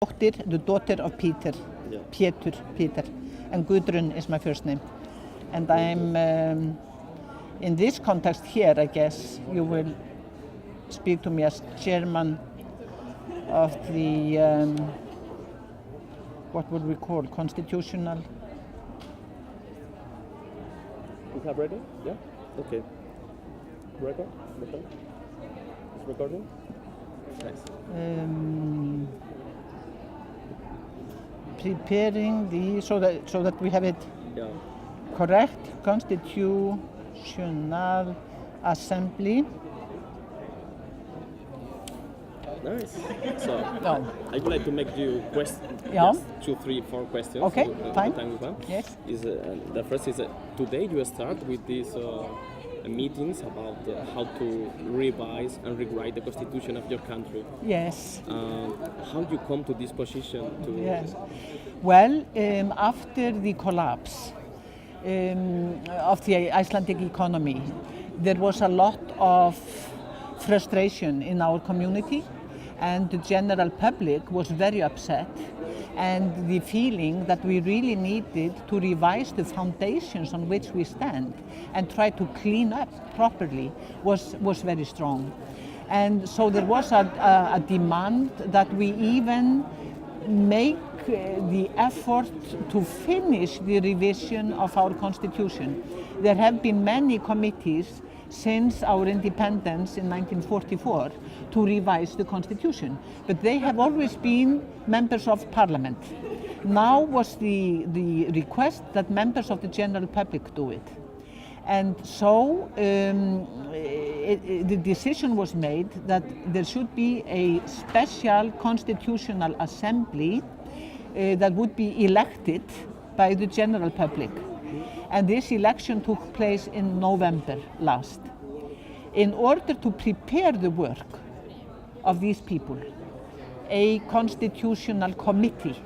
Pétursdóttir, the daughter of Peter, Peter, and Guðrún is my first name. And I'm, in this context here, I guess, you will speak to me as chairman of the, what would we call, constitutional? You have ready? Yeah? Okay. Record? Okay. It's recording? Nice. Preparing the, so that we have it correct, constitutional assembly. Nice. So, I would like to make you Yes, 2, 3, 4 questions. Okay, fine. Yes. The first is today you start with these meetings about how to revise and rewrite the constitution of your country. Yes. How do you come to this position? Yes. Well, after the collapse of the Icelandic economy, there was a lot of frustration in our community, and the general public was very upset, and the feeling that we really needed to revise the foundations on which we stand and try to clean up properly was very strong. And so there was a demand that we even make the effort to finish the revision of our constitution. There have been many committees since our independence in 1944 to revise the constitution, but they have always been members of parliament. Now was the request that members of the general public do it. And so the decision was made that there should be a special constitutional assembly that would be elected by the general public. And this election took place in November last. In order to prepare the work of these people, a constitutional committee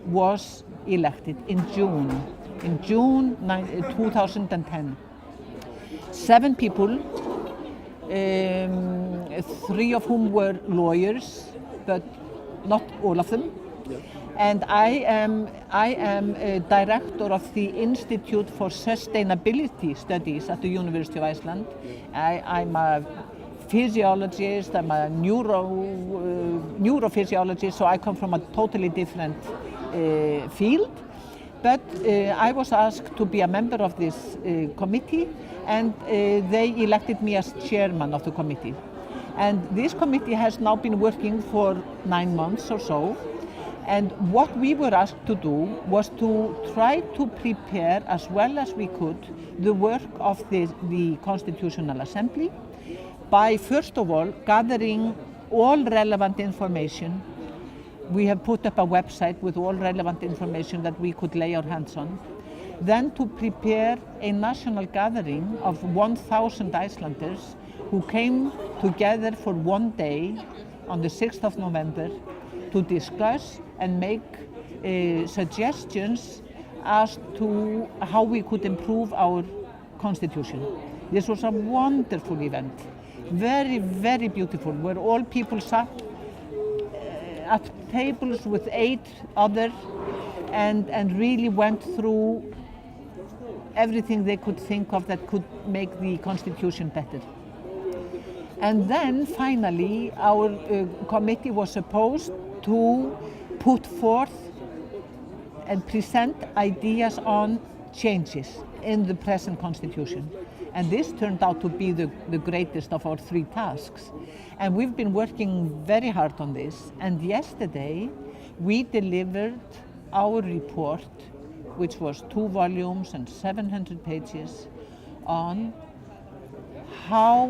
was elected in June 2010. 7 people, 3 of whom were lawyers, but not all of them. And I am a director of the Institute for Sustainability Studies at the University of Iceland. I'm a physiologist, I'm a neurophysiologist, so I come from a totally different field. But I was asked to be a member of this committee, and they elected me as chairman of the committee. And this committee has now been working for 9 months or so. And what we were asked to do was to try to prepare as well as we could the work of the Constitutional Assembly by, first of all, gathering all relevant information. We have put up a website with all relevant information that we could lay our hands on. Then to prepare a national gathering of 1,000 Icelanders who came together for one day on the 6th of November to discuss and make suggestions as to how we could improve our constitution. This was a wonderful event, very, very beautiful, where all people sat at tables with 8 others and really went through everything they could think of that could make the constitution better. And then finally our committee was supposed to put forth and present ideas on changes in the present constitution. And this turned out to be the greatest of our 3 tasks. And we've been working very hard on this. And yesterday we delivered our report, which was 2 volumes and 700 pages, on how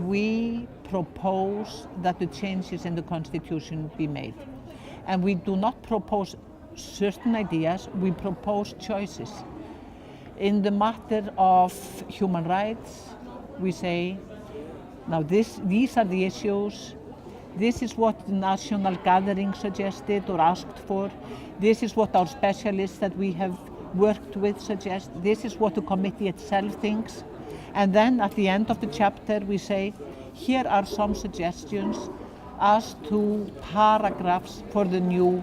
we propose that the changes in the constitution be made. And we do not propose certain ideas, we propose choices. In the matter of human rights, we say, now these are the issues, this is what the national gathering suggested or asked for, this is what our specialists that we have worked with suggest, this is what the committee itself thinks. And then at the end of the chapter we say, here are some suggestions as to paragraphs for the new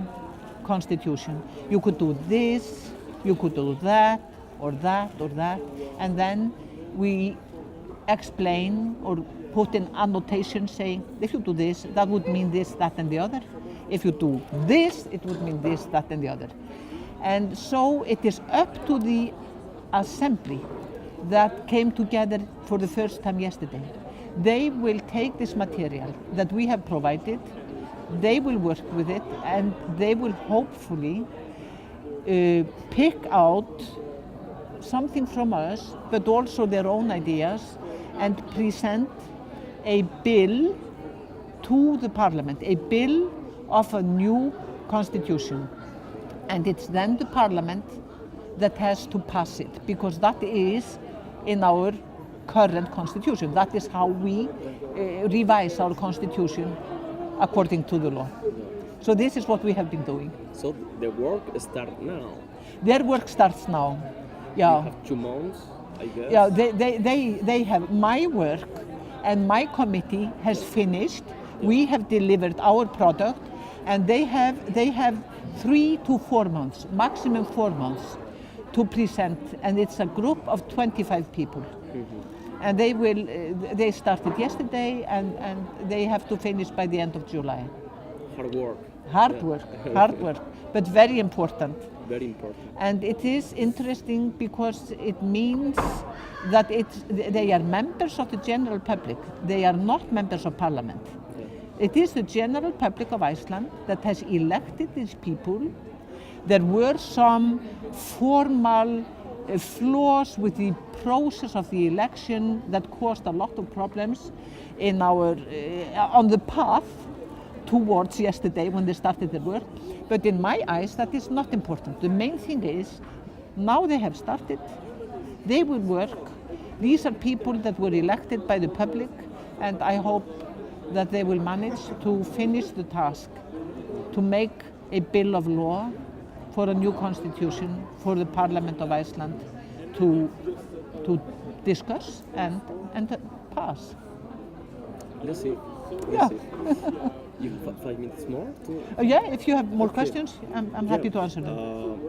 constitution. You could do this, you could do that, or that, or that, and then we explain or put in annotation saying, if you do this, that would mean this, that, and the other. If you do this, it would mean this, that, and the other. And so it is up to the assembly that came together for the first time yesterday. They will take this material that we have provided, they will work with it, and they will hopefully pick out something from us, but also their own ideas, and present a bill to the parliament, a bill of a new constitution. And it's then the parliament that has to pass it, because that is in our current constitution. That is how we revise our constitution according to the law. So this is what we have been doing. So the work starts now. Their work starts now. Yeah. You have 2 months, I guess. Yeah, they have my work, and my committee has finished. We have delivered our product, and they have 3 to 4 months, maximum 4 months, to present, and it's a group of 25 people. Mm-hmm. And they started yesterday, and they have to finish by the end of July. Hard work. Hard work, but very important. Very important. And it is interesting because it means that they are members of the general public. They are not members of parliament. Okay. It is the general public of Iceland that has elected these people. There were some formal flaws with the process of the election that caused a lot of problems in our on the path towards yesterday when they started their work. But in my eyes, that is not important. The main thing is, now they have started, they will work. These are people that were elected by the public, and I hope that they will manage to finish the task, to make a bill of law for a new constitution for the Parliament of Iceland to discuss and pass. Let's see. Yeah. You have 5 minutes more? Yeah, if you have more questions, I'm happy to answer them.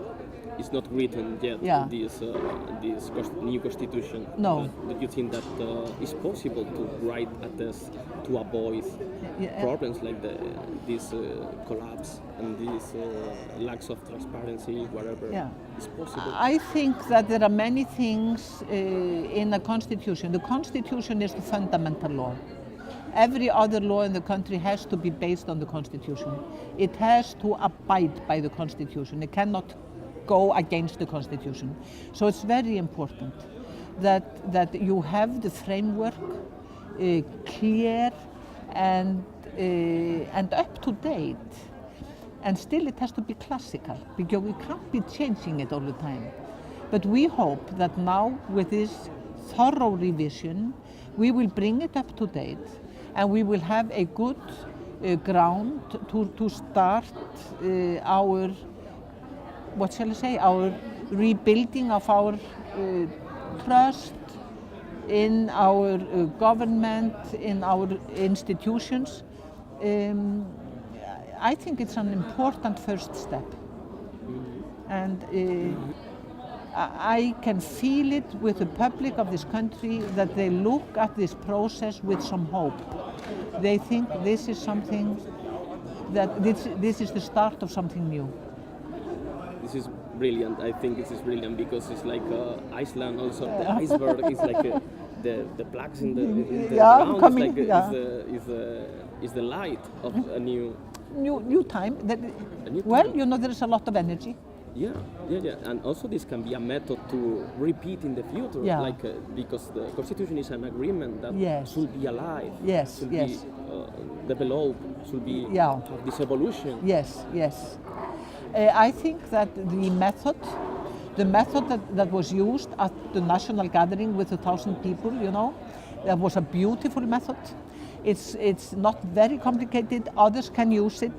It's not written yet, Yeah. this new constitution. No. Do you think that it's possible to write at this to avoid problems like this collapse and this lacks of transparency, whatever? Yeah. It's possible? I think that there are many things in a constitution. The constitution is the fundamental law. Every other law in the country has to be based on the constitution. It has to abide by the constitution. It cannot go against the constitution. So it's very important that you have the framework clear and up to date. And still it has to be classical, because we can't be changing it all the time. But we hope that now, with this thorough revision, we will bring it up to date, and we will have a good ground to start our, what shall I say, our rebuilding of our trust in our government, in our institutions. I think it's an important first step. And I can feel it with the public of this country that they look at this process with some hope. They think this is something that this is the start of something new. This is brilliant. I think this is brilliant because it's like Iceland also. The iceberg is like the plaques in the ground. Coming, is the light of a new time. Well, you know, there is a lot of energy. Yeah, and also this can be a method to repeat in the future, because the constitution is an agreement that should be alive, should be developed, should be have this evolution. Yes. I think that the method that was used at the national gathering with 1,000 people, you know, that was a beautiful method. It's not very complicated. Others can use it.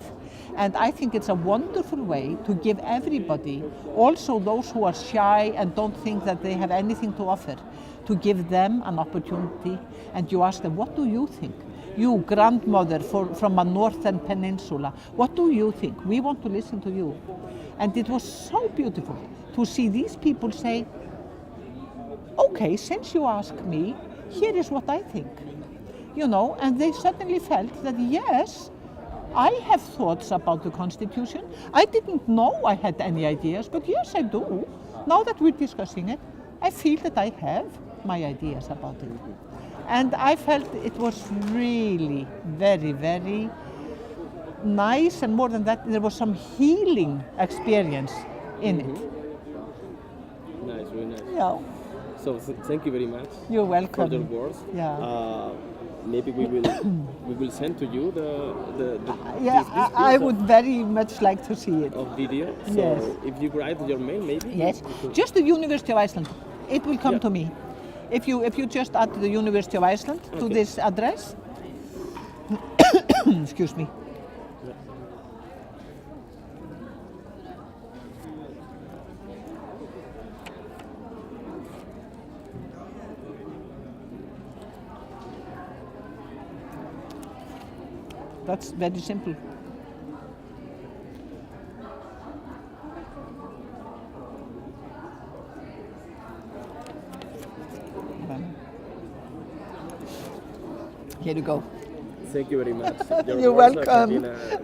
And I think it's a wonderful way to give everybody, also those who are shy and don't think that they have anything to offer, to give them an opportunity. And you ask them, what do you think? you grandmother from a northern peninsula, what do you think? We want to listen to you. And it was so beautiful to see these people say, okay, since you ask me, here is what I think. You know, and they suddenly felt that yes, I have thoughts about the Constitution. I didn't know I had any ideas, but yes, I do. Now that we're discussing it, I feel that I have my ideas about it. And I felt it was really very, very nice, and more than that, there was some healing experience in it. Nice, really nice. Yeah. So thank you very much. You're welcome. For the words. Yeah. Maybe we will send to you the yeah, this I would very much like to see it. Of video. So yes. If you write your mail, maybe. Yes. Just the University of Iceland. It will come to me. If you just add the University of Iceland to this address. Excuse me. That's very simple. Here you go. Thank you very much. You're welcome.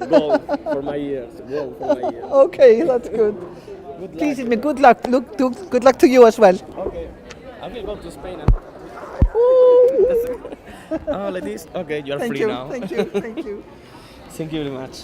Gold for my ears. Gold for my ears. Okay, that's good. Please, good luck. Good luck to you as well. Okay. I will go to Spain. Ooh. Like this? Okay, you're Thank free you, now. Thank you. Thank you. Thank you very much.